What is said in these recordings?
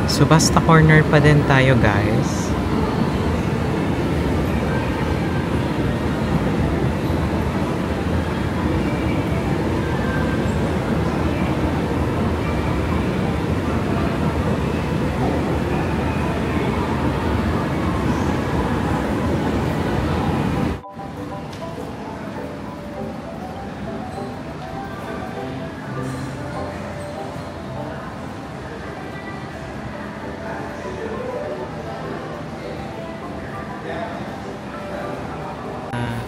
So, basta corner pa din tayo, guys.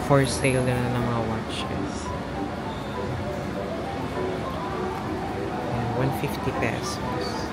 For sale na ng mga watches. 150 pesos.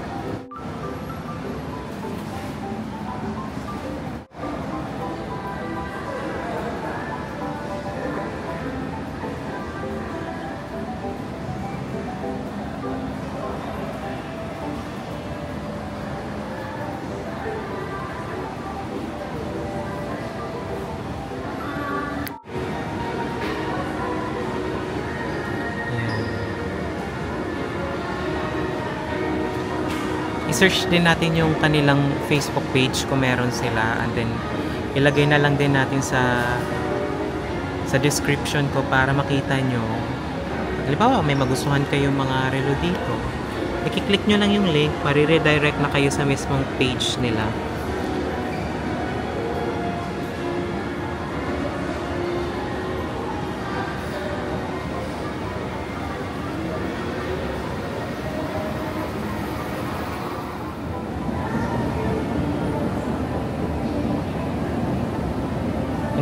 I-search din natin yung kanilang Facebook page kung meron sila, and then ilagay na lang din natin sa description ko para makita nyo. Halimbawa may magustuhan kayong mga relo dito, i-click nyo lang yung link, mariredirect na kayo sa mismong page nila.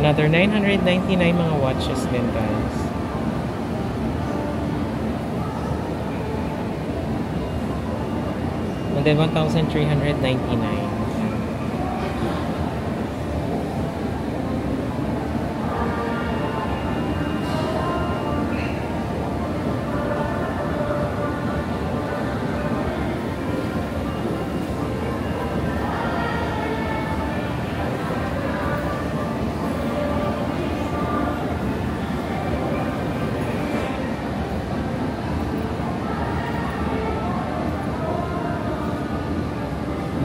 Another 999 mga watches din, guys. And then 1,399.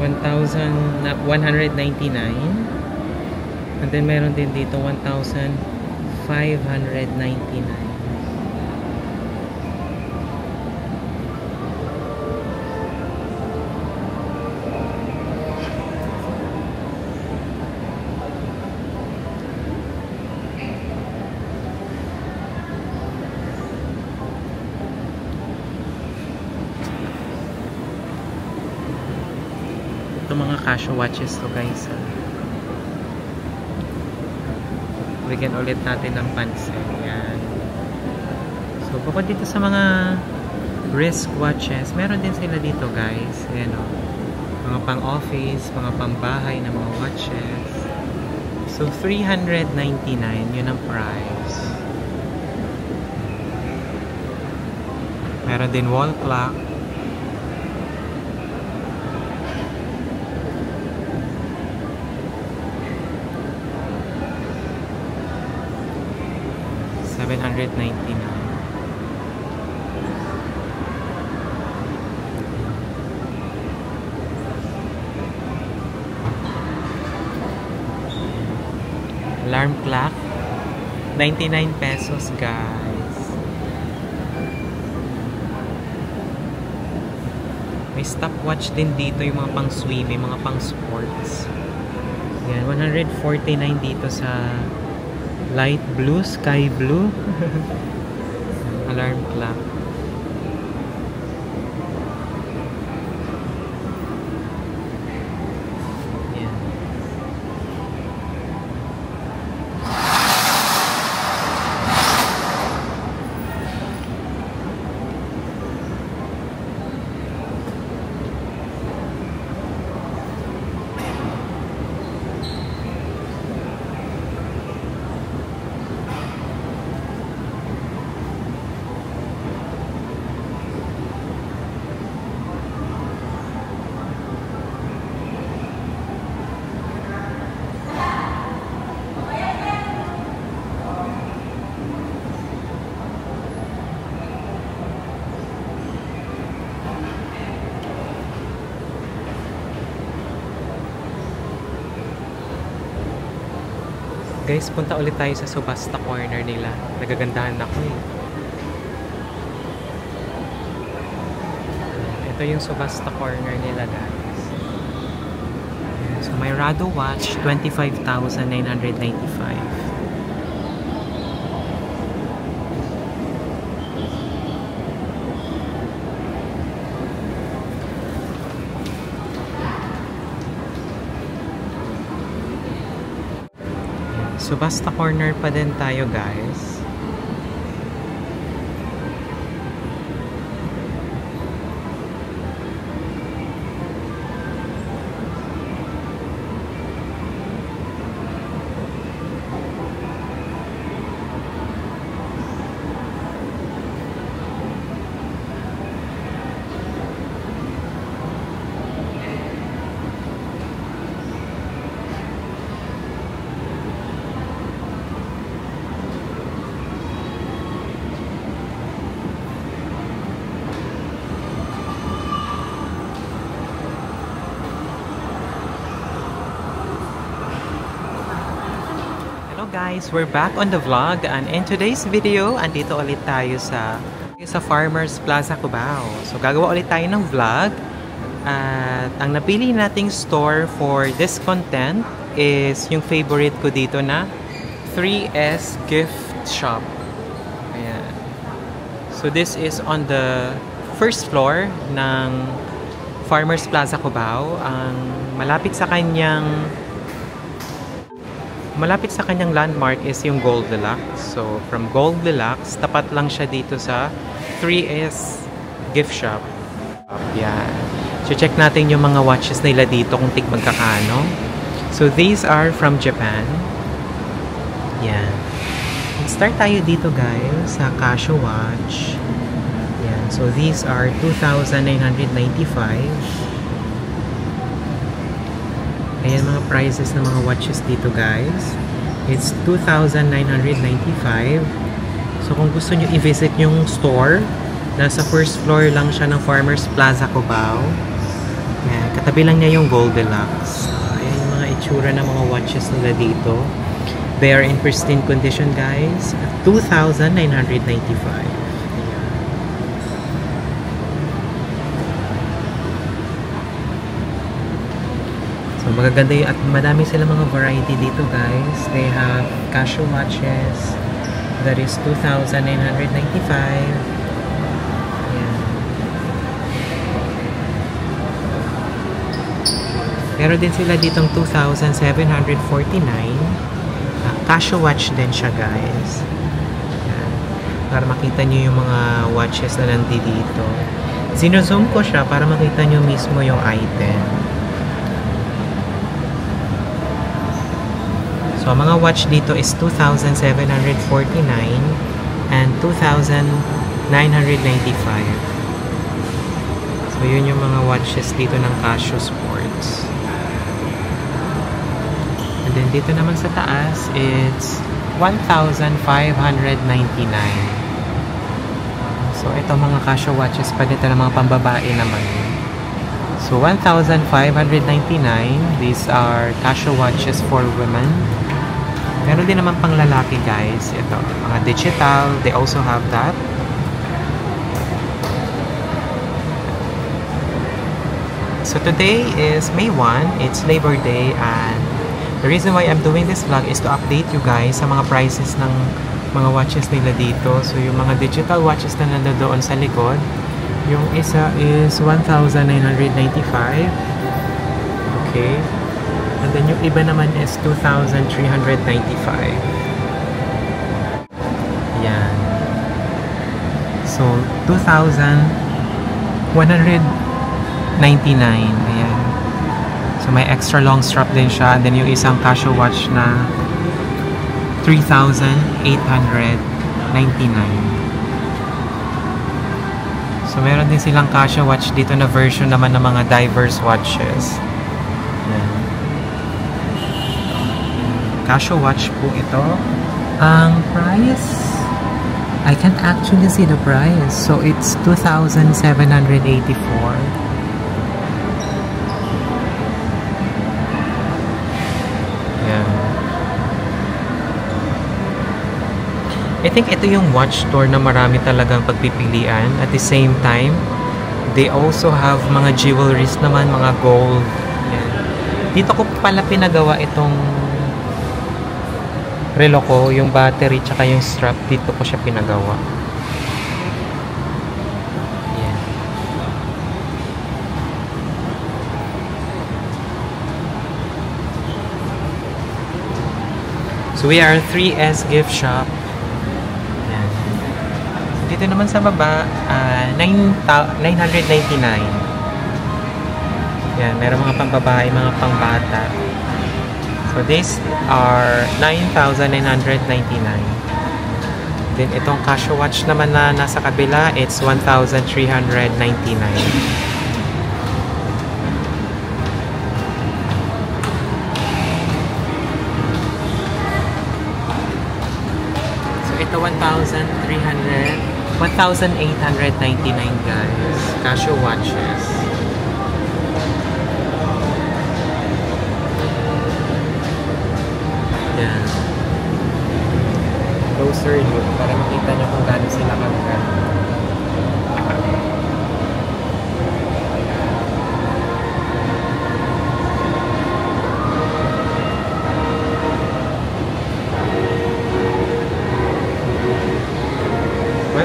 $1,199, and then meron din dito 1,599. Ito mga Casio watches to, guys. Bigyan ulit natin ng pansin. Yan. So, bukod dito sa mga wrist watches, meron din sila dito, guys. Ayan, o. Mga pang office, mga pang bahay na mga watches. So, $399 yun ang price. Meron din wall clock. $799. Alarm clock, 99 pesos, guys. May stopwatch din dito, yung mga pang swimming, mga pang sports. Yan, 149 dito sa light blue, sky blue. Alarm clock. Yan. Guys, punta ulit tayo sa subasta corner nila. Nagagandahan ako eh. Ito yung subasta corner nila, guys. So, may Rado watch, 25,995. Subasta corner pa din tayo, guys. Guys, we're back on the vlog, and in today's video, andito ulit tayo sa Farmers Plaza Cubao. So gagawa ulit tayo ng vlog, at ang napili nating store for this content is yung favorite ko dito na 3S Gift Shop. Ayan. So this is on the first floor ng Farmers Plaza Cubao. Ang malapit sa kanyang landmark is yung Goldilocks. So, from Goldilocks, tapat lang siya dito sa 3S Gift Shop. Yan. So, check natin yung mga watches nila dito kung magkakano. So, these are from Japan. Yan. Start tayo dito, guys, sa Casio watch. Yan. So, these are 2,995. Ayan mga prices ng mga watches dito, guys. It's 2,995. So kung gusto nyo i-visit yung store, nasa first floor lang siya ng Farmers Plaza Cubao. Ayan, katabi lang niya yung Goldilocks. Ayan yung mga itsura ng mga watches nila dito. They are in pristine condition, guys. 2,995. So, magaganda yun, at madami sila mga variety dito, guys. They have Casio watches. That is 2,995. Ayan. Meron din sila ditong 2,749. Casio watch din siya, guys. Ayan. Para makita nyo yung mga watches na nandito. Sino-zoom ko siya para makita nyo mismo yung item. So, mga watch dito is 2,749 and 2,995. So, yun yung mga watches dito ng Casio Sports. And then, dito naman sa taas, it's 1,599. So, ito mga Casio watches pa dito ng mga pambabae naman. So, 1,599. These are Casio watches for women. Meron din naman pang lalaki, guys. Ito, mga digital. They also have that. So, today is May 1. It's Labor Day. And the reason why I'm doing this vlog is to update you guys sa mga prices ng mga watches nila dito. So, yung mga digital watches na nandoon sa likod, yung isa is 1,995. Okay. And then yung iba naman is 2,395. Yan. So, 2,199. Ayan. So, may extra long strap din siya. And then yung isang Casio watch na 3,899. So, meron din silang Casio watch dito na version naman ng mga diverse watches. Yan. Casio watch po ito. Ang price, I can't actually see the price. So, it's 2,784. Yeah. I think ito yung watch store na marami talagang pagpipilian. At the same time, they also have mga jewelries naman, mga gold. Yan. Dito ko pala pinagawa itong relo ko, yung battery tsaka yung strap. Dito ko siya pinagawa. Yan. So we are 3S gift shop. Dito naman sa baba, 999. Yan, meron mga pambabae, mga pangbata. So these are 9,999. Then itong Casio watch naman na nasa kabila, it's 1,399. So ito 1,899 guys. Casio watches. Yan. Closer look para makita nyo kung gaano sila kaganda.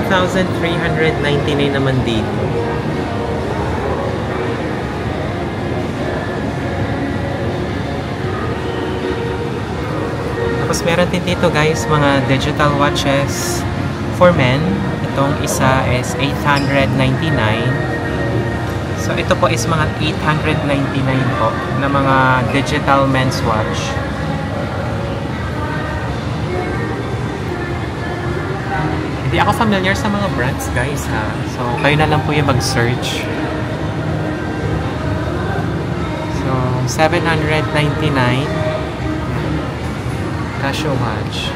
$1,399 naman dito. Tapos meron din dito guys mga digital watches for men. Itong isa is $899. So ito po is mga $899 po na mga digital men's watch. Hindi ako familiar sa mga brands guys ha. So kayo na lang po yung mag-search. So $799 Casio watch.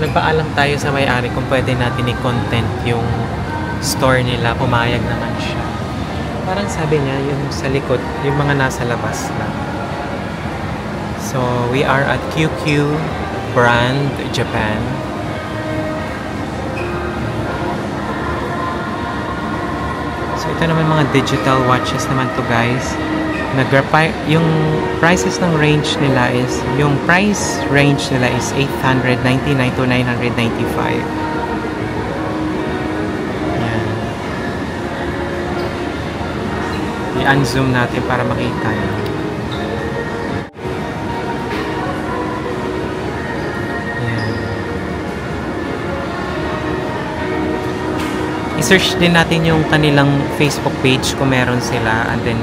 Nagpaalam tayo sa may-ari kung pwede natin i-content yung store nila. Pumayag naman siya. Parang sabi niya yung sa likod, yung mga nasa labas lang. So we are at QQ brand Japan. So ito naman mga digital watches naman to guys. Yung prices ng range nila is, yung price range nila is $899 to $995. Yan. I-unzoom natin para makita nyo. I-search din natin yung kanilang Facebook page kung meron sila, and then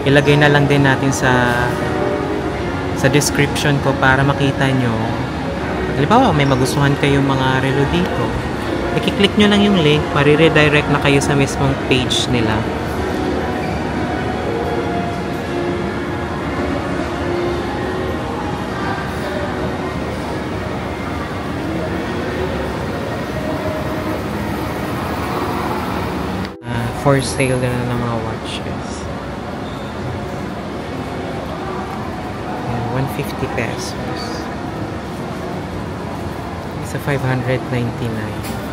ilagay na lang din natin sa description ko para makita nyo. Halimbawa, may magustuhan kayong mga relo dito. I-click nyo lang yung link, mariredirect na kayo sa mismong page nila. For sale na ng mga watches. 150 pesos. It's a 599.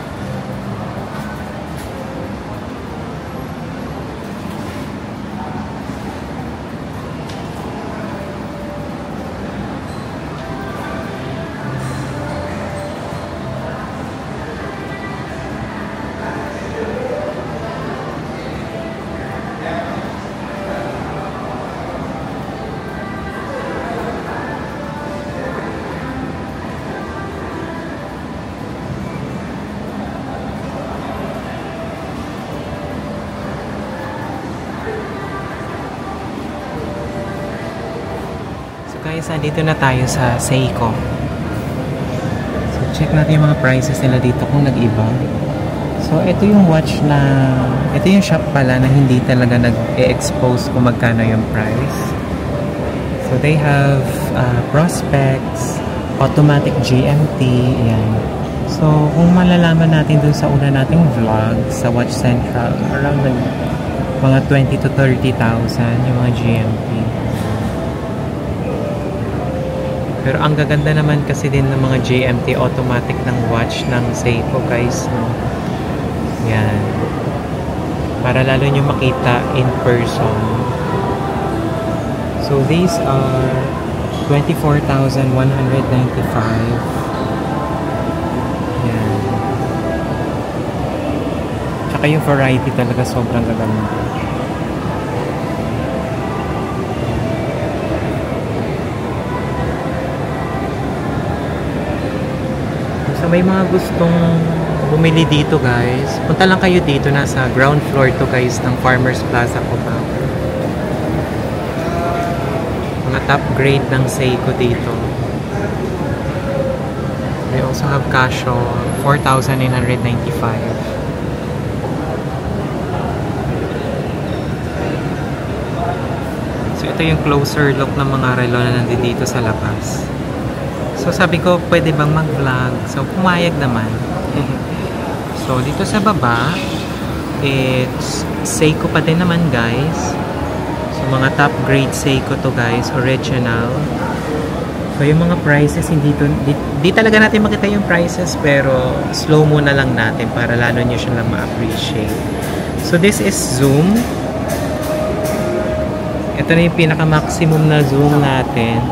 Guys, dito na tayo sa Seiko. So, check natin yung mga prices nila dito kung nag-iba. So, ito yung watch na, ito yung shop pala na hindi talaga nag-e-expose kung magkano yung price. So, they have prospects, automatic GMT, yan. So, kung malalaman natin dun sa una nating vlog sa Watch Central, around mga 20 to 30,000 yung mga GMT. Pero ang gaganda naman kasi din ng mga GMT automatic ng watch ng Seiko guys, no? Yan. Para lalo nyo makita in person. So these are 24,195. Yan. Tsaka yung variety talaga sobrang gaganda. So may mga gustong bumili dito guys, punta lang kayo dito, nasa ground floor to guys ng Farmers Plaza Cubao. Mga top grade ng Seiko dito. They also have Casio 4,995. So ito yung closer look ng mga relo na nandito sa labas. So sabi ko, pwede bang mag-vlog? So pumayag naman. So dito sa baba, it's Seiko pa din naman guys. So mga top grade Seiko to guys, original. So yung mga prices, di talaga natin makita yung prices, pero slow muna lang natin para lalo nyo siya lang ma-appreciate. So this is zoom. Ito na yung pinaka-maximum na zoom natin.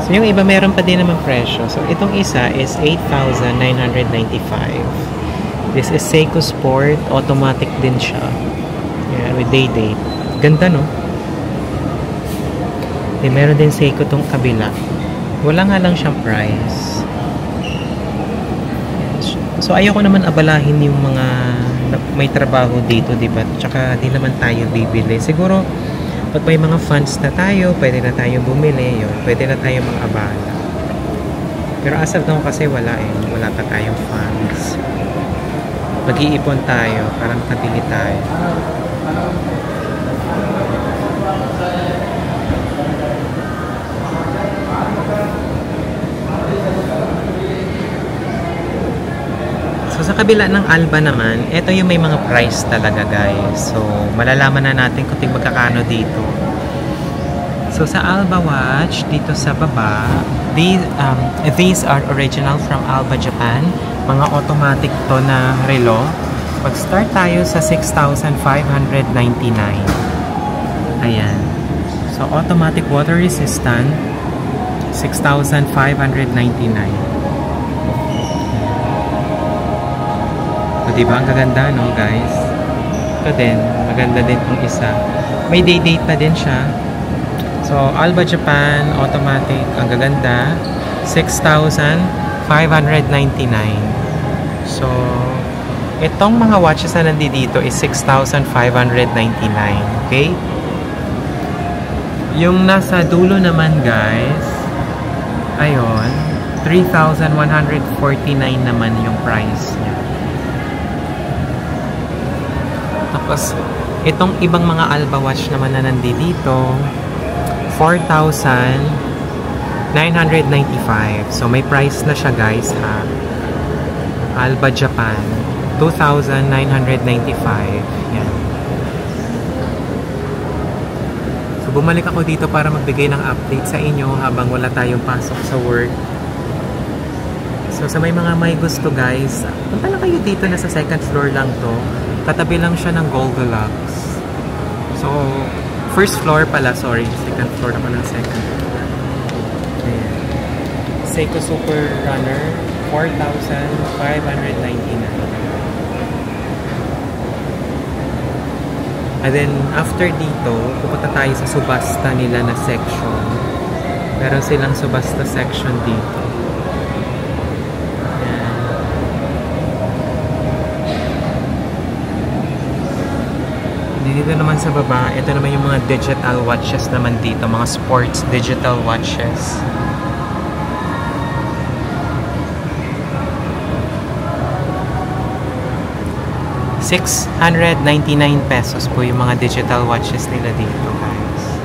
So yung iba meron pa din naman presyo. So itong isa is 8,995. This is Seiko Sport, automatic din siya. Yeah, with day date. Ganda no? Then meron din Seiko tong kabila. Wala nga lang siyang price. So ayoko naman abalahin yung mga may trabaho dito, diba? Tsaka di naman tayo bibili. Siguro pag may mga funds na tayo, pwede na tayo bumili yun. Pwede na tayo mag-abala. Pero as of now kasi wala eh. Wala pa tayong funds. Mag-iipon tayo para makabili tayo. So sa kabila ng Alba naman, ito yung may mga price talaga guys. So malalaman na natin kung magkakano dito. So sa Alba watch, dito sa baba, these are original from Alba Japan. Mga automatic to na relo. Mag-start tayo sa 6,599. Ayan. So automatic water resistant, 6,599. So, diba? Ang gaganda, no, guys? Ito din. Maganda din itong isa. May day date pa din siya. So, Alba Japan, automatic. Ang gaganda. 6,599. So, itong mga watches na nandito is 6,599. Okay? Yung nasa dulo naman, guys, ayun, 3,149 naman yung price niya. Tapos, itong ibang mga Alba watch naman na nandito, 4,995. So, may price na siya guys ha. Alba Japan, 2,995. Yan. So, bumalik ako dito para magbigay ng update sa inyo habang wala tayong pasok sa work. So, sa may mga may gusto guys, punta lang kayo dito, nasa second floor lang to. Katabi lang siya ng Goldilocks. So, first floor pala, sorry. Second floor naman ng second floor. Ayan. Seiko Super Runner, 4,599. And then, after dito, pupunta tayo sa subasta nila na section. Meron silang subasta section dito. Dito naman sa baba, ito naman yung mga digital watches naman dito, mga sports digital watches. ₱699 po yung mga digital watches nila dito, guys.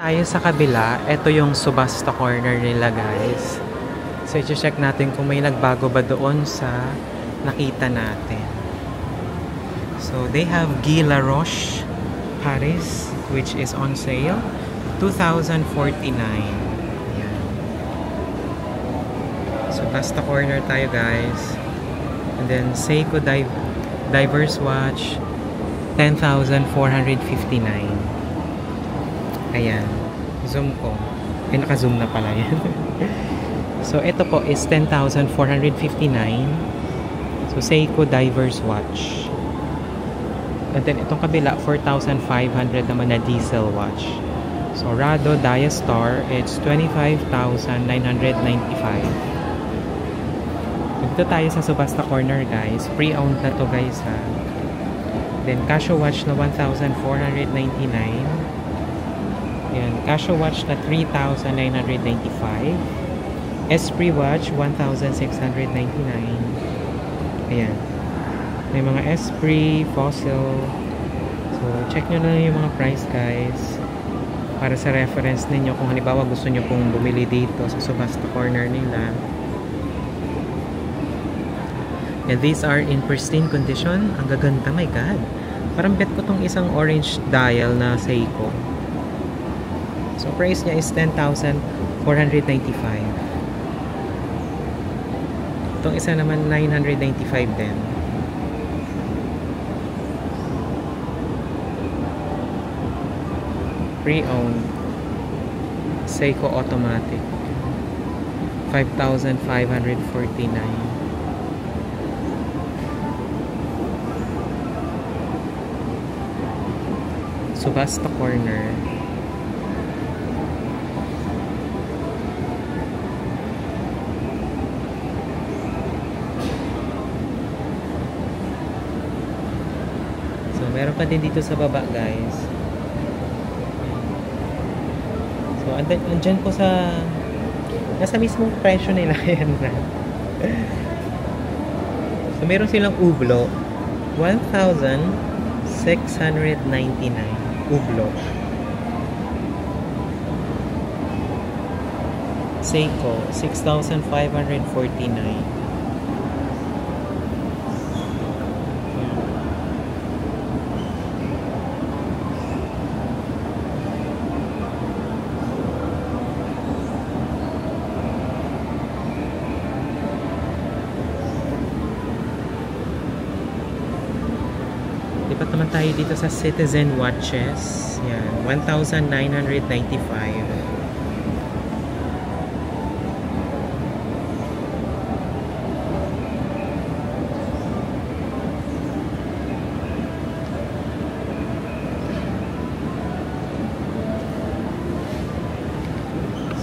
Tayo sa kabila, ito yung subasta corner nila guys. So i-check natin kung may nagbago ba doon sa nakita natin. So they have Guy Laroche Paris which is on sale, 2,049. Yan. Subasta corner tayo guys. And then Seiko Diverse Watch, 10,459. Ayan. Zoom ko. Ay, naka-zoom na pala yan. So, ito po is 10,459. So, Seiko Diverse Watch. And then, itong kabila, 4,500 naman na diesel watch. So, Rado Diastar, it's 25,995. Dito tayo sa Subasta Corner, guys. Pre-owned na to, guys, ha. Then, Casio watch na 1,499. Ayan, Casio watch na 3,995. Esprit watch, 1,699. Ayan. May mga Esprit, Fossil. So, check nyo na yung mga price, guys. Para sa reference ninyo kung halimbawa gusto nyo pong bumili dito sa Subasta Corner nila. And these are in pristine condition. Ang gaganda, my God. Parang bet ko tong isang orange dial na Seiko. So, price niya is 10,495. Itong isa naman, 995 din. Pre-owned. Seiko automatic. 5,549. Subasta Corner. So, meron pa din dito sa baba, guys. So, andyan po sa nasa mismong presyo nila yan. So, meron silang Hublot. 1,699. Hublot. Seiko, 6,549. Lipat naman tayo dito sa Citizen Watches. Yan, 1,995.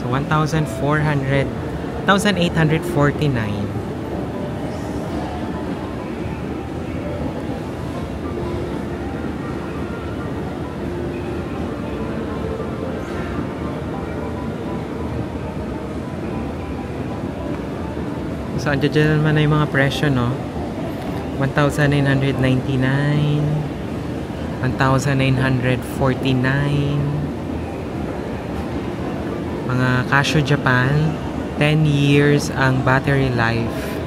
So 1,849. So, andyan naman na yung mga presyo, no? 1,999, 1,949. Mga Casio Japan, 10 years ang battery life.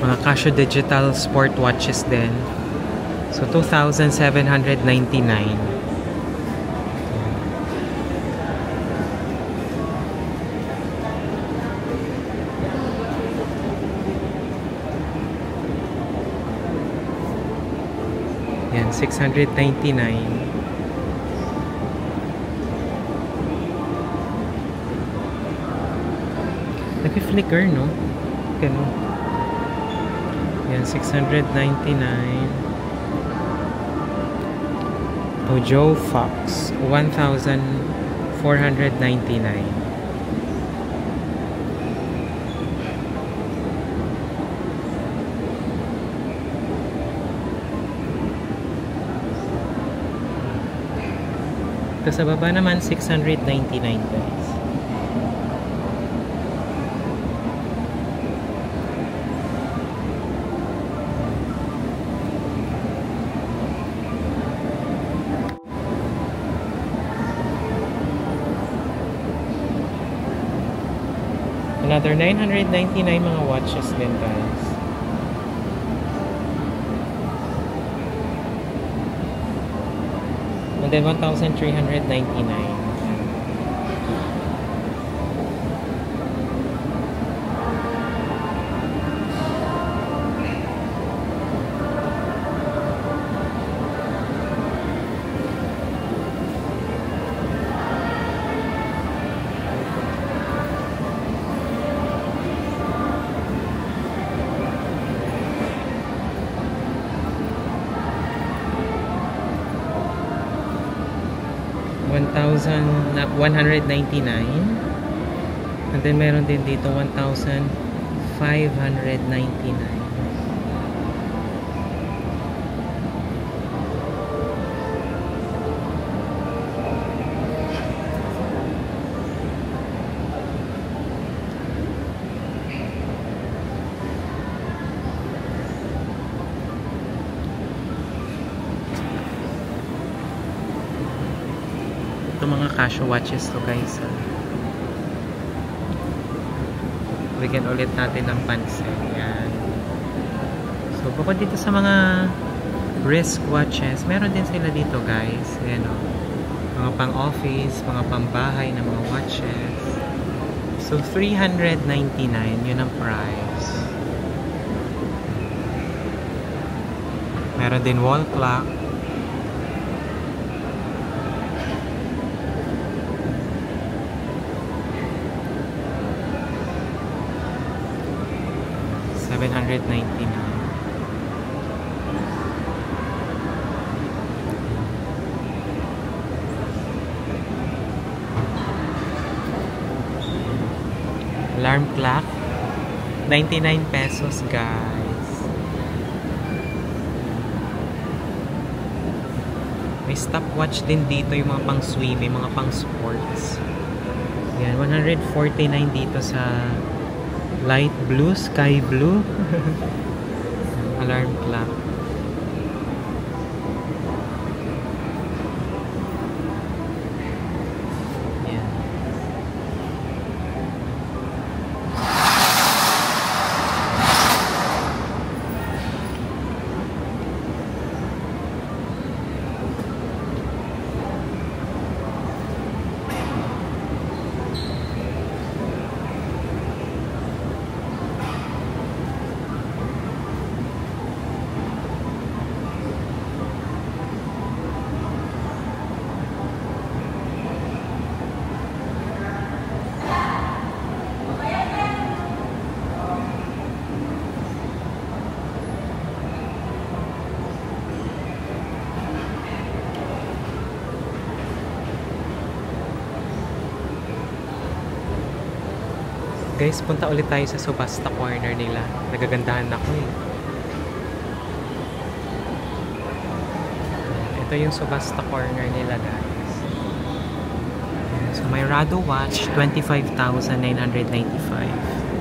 Mga Casio Digital Sport Watches din. So, 2,799. Yan, 699. Nag-flicker, no? Ganun. Yan, 699. Tojo Fox, 1,499. Ito sa baba naman, 699, guys. Another 999 mga watches din, guys. And then 1,399. $1,199. And then meron din dito 1,599. Ito mga Casio watches to, guys. Bigyan ulit natin ng pansin. Yan. So bukod dito sa mga wrist watches, meron din sila dito, guys. Ayan, o. Mga pang office, mga pambahay na mga watches. So $399 yun ang price. Meron din wall clock. $799. Alarm clock, 99 pesos, guys. May stopwatch din dito, yung mga pang swimming, mga pang sports. Yan, 149 dito sa light blue, sky blue. Alarm clock. Yan. Guys, punta ulit tayo sa subasta corner nila. Nagagandahan ako eh. Ito yung subasta corner nila, guys. So may Rado watch, 25,995.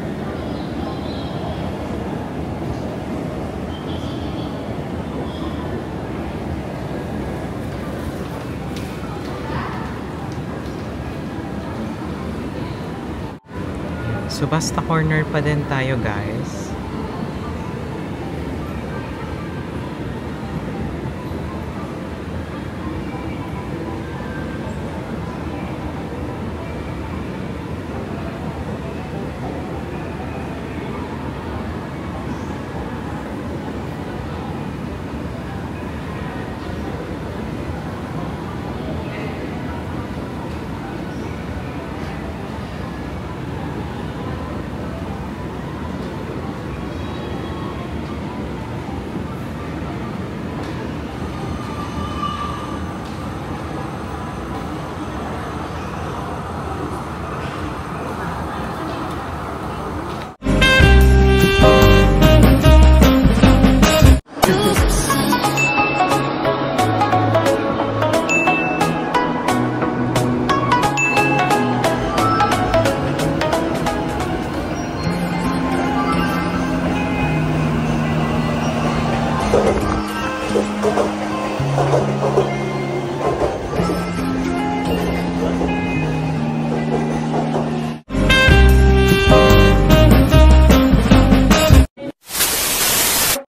Subasta corner pa din tayo, guys.